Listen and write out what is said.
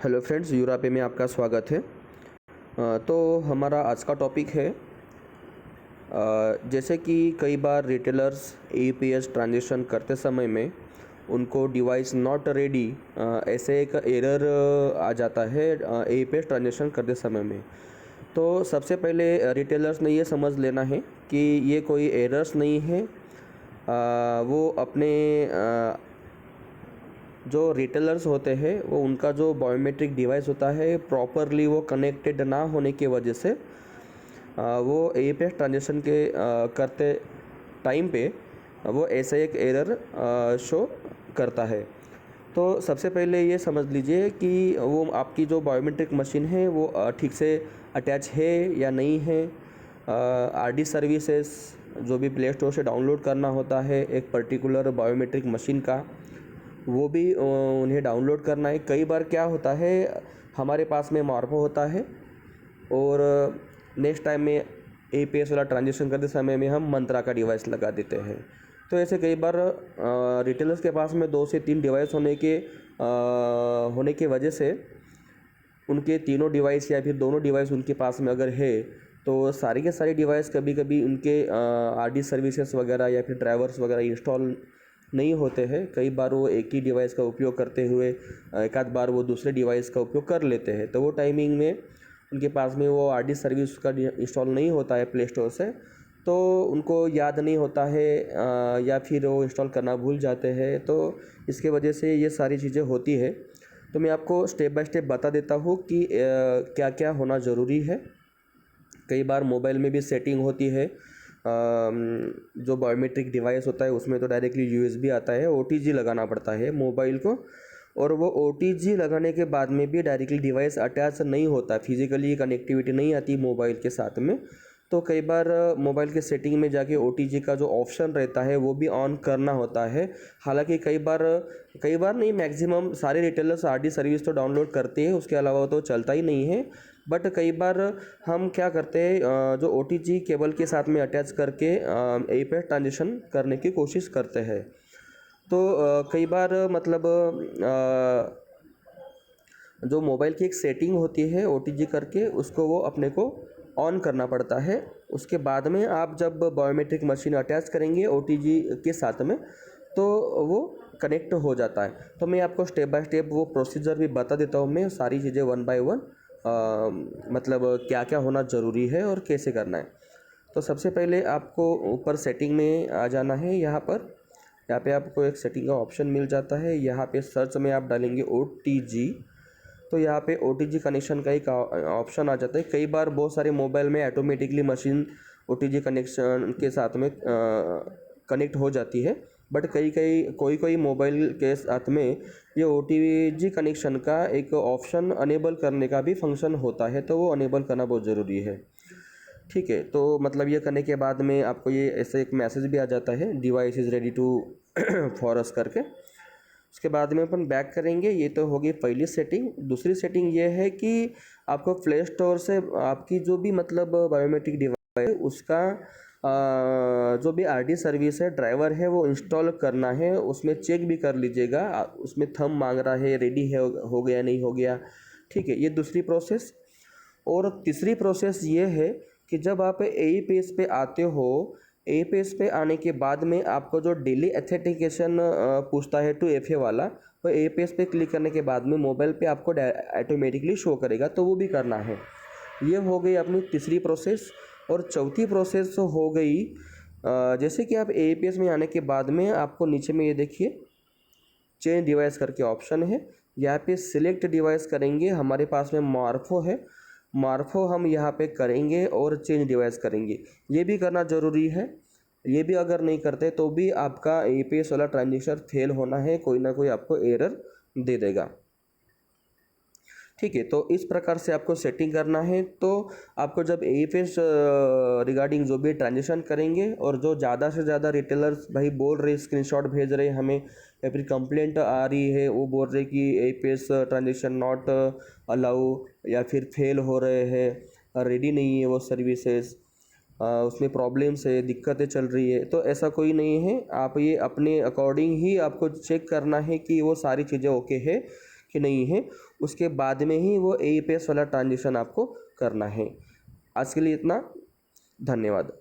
Hello friends, यूरापे में आपका स्वागत है। तो हमारा आज का टॉपिक है जैसे कि कई बार रिटेलर्स एईपीएस ट्रांजेक्शन करते समय में उनको डिवाइस नॉट रेडी ऐसे एक एरर आ जाता है एईपीएस ट्रांजेक्शन करते समय में। तो सबसे पहले रिटेलर्स ने ये समझ लेना है कि ये कोई एरर्स नहीं है। वो अपने जो रिटेलर्स होते हैं वो उनका जो बायोमेट्रिक डिवाइस होता है प्रॉपरली वो कनेक्टेड ना होने की वजह से वो एईपीएस ट्रांजेक्शन के करते टाइम पे वो ऐसा एक एरर शो करता है। तो सबसे पहले ये समझ लीजिए कि वो आपकी जो बायोमेट्रिक मशीन है वो ठीक से अटैच है या नहीं है। आरडी सर्विसेज जो भी प्ले स्टोर से डाउनलोड करना होता है एक पर्टिकुलर बायोमेट्रिक मशीन का, वो भी उन्हें डाउनलोड करना है। कई बार क्या होता है, हमारे पास में मार्को होता है और नेक्स्ट टाइम में एईपीएस वाला ट्रांजेक्शन करते समय में हम मंत्रा का डिवाइस लगा देते हैं। तो ऐसे कई बार रिटेलर्स के पास में 2 से 3 डिवाइस होने के वजह से उनके तीनों डिवाइस या फिर दोनों डिवाइस उनके पास में अगर है तो सारी के सारी डिवाइस कभी कभी उनके आरडी सर्विसेज वगैरह या फिर ड्राइवर्स वगैरह इंस्टॉल नहीं होते हैं। कई बार वो एक ही डिवाइस का उपयोग करते हुए एक आध बार वो दूसरे डिवाइस का उपयोग कर लेते हैं। तो वो टाइमिंग में उनके पास में वो आरडी सर्विस का इंस्टॉल नहीं होता है प्ले स्टोर से, तो उनको याद नहीं होता है या फिर वो इंस्टॉल करना भूल जाते हैं। तो इसके वजह से ये सारी चीज़ें होती है। तो मैं आपको स्टेप बाय स्टेप बता देता हूँ कि क्या क्या होना ज़रूरी है। कई बार मोबाइल में भी सेटिंग होती है, जो बायोमेट्रिक डिवाइस होता है उसमें तो डायरेक्टली यूएसबी आता है, ओटीजी लगाना पड़ता है मोबाइल को, और वो ओटीजी लगाने के बाद में भी डायरेक्टली डिवाइस अटैच नहीं होता, फिजिकली कनेक्टिविटी नहीं आती मोबाइल के साथ में। तो कई बार मोबाइल के सेटिंग में जाके ओटीजी का जो ऑप्शन रहता है वो भी ऑन करना होता है। हालांकि कई बार नहीं, मैक्सिमम सारे रिटेलर्स आरडी सर्विस तो डाउनलोड करते हैं, उसके अलावा तो चलता ही नहीं है। बट कई बार हम क्या करते हैं, जो ओटीजी केबल के साथ में अटैच करके एईपीएस ट्रांजेक्शन करने की कोशिश करते हैं। तो कई बार मतलब जो मोबाइल की एक सेटिंग होती है ओटीजी करके, उसको वो अपने को ऑन करना पड़ता है। उसके बाद में आप जब बायोमेट्रिक मशीन अटैच करेंगे ओटीजी के साथ में तो वो कनेक्ट हो जाता है। तो मैं आपको स्टेप बाय स्टेप वो प्रोसीजर भी बता देता हूँ, मैं सारी चीज़ें वन बाय वन मतलब क्या क्या होना ज़रूरी है और कैसे करना है। तो सबसे पहले आपको ऊपर सेटिंग में आ जाना है। यहाँ पे आपको एक सेटिंग का ऑप्शन मिल जाता है। यहाँ पे सर्च में आप डालेंगे ओटीजी, तो यहाँ पे ओटीजी कनेक्शन का एक ऑप्शन आ जाता है। कई बार बहुत सारे मोबाइल में ऑटोमेटिकली मशीन ओटीजी कनेक्शन के साथ में कनेक्ट हो जाती है, बट कोई मोबाइल के साथ में ये ओटीजी कनेक्शन का एक ऑप्शन अनेबल करने का भी फंक्शन होता है, तो वो अनेबल करना बहुत ज़रूरी है। ठीक है, तो मतलब ये करने के बाद में आपको ये ऐसे एक मैसेज भी आ जाता है, device is ready to for us करके। उसके बाद में अपन बैक करेंगे। ये तो होगी पहली सेटिंग। दूसरी सेटिंग ये है कि आपको प्ले स्टोर से आपकी जो भी मतलब बायोमेट्रिक डिवाइस है उसका जो भी आरडी सर्विस है, ड्राइवर है, वो इंस्टॉल करना है। उसमें चेक भी कर लीजिएगा, उसमें थंब मांग रहा है, रेडी है, हो गया नहीं हो गया। ठीक है, ये दूसरी प्रोसेस। और तीसरी प्रोसेस ये है कि जब आप एईपीएस पे आते हो, एईपीएस पे आने के बाद में आपको जो डेली एथेंटिकेशन पूछता है 2FA वाला, वो एईपीएस पे क्लिक करने के बाद में मोबाइल पे आपको ऑटोमेटिकली शो करेगा, तो वो भी करना है। ये हो गई अपनी तीसरी प्रोसेस। और चौथी प्रोसेस हो गई जैसे कि आप एईपीएस में आने के बाद में आपको नीचे में ये देखिए चेंज डिवाइस करके ऑप्शन है। यहाँ पे सिलेक्ट डिवाइस करेंगे, हमारे पास में मार्फो है, मार्फो हम यहाँ पे करेंगे और चेंज डिवाइस करेंगे। ये भी करना ज़रूरी है। ये भी अगर नहीं करते तो भी आपका एईपीएस वाला ट्रांजेक्शन फेल होना है, कोई ना कोई आपको एरर दे देगा। ठीक है, तो इस प्रकार से आपको सेटिंग करना है। तो आपको जब एईपीएस रिगार्डिंग जो भी ट्रांजेक्शन करेंगे और जो ज़्यादा से ज़्यादा रिटेलर्स भाई बोल रहे, स्क्रीनशॉट भेज रहे हमें या फिर कंप्लेंट आ रही है, वो बोल रहे कि एईपीएस ट्रांजेक्शन नॉट अलाउ या फिर फेल हो रहे हैं, रेडी नहीं है वो सर्विसेज, उसमें प्रॉब्लम्स है, दिक्कतें चल रही है, तो ऐसा कोई नहीं है। आप ये अपने अकॉर्डिंग ही आपको चेक करना है कि वो सारी चीज़ें ओके है, कि नहीं है, उसके बाद में ही वो AEPS वाला ट्रांजेक्शन आपको करना है। आज के लिए इतना, धन्यवाद।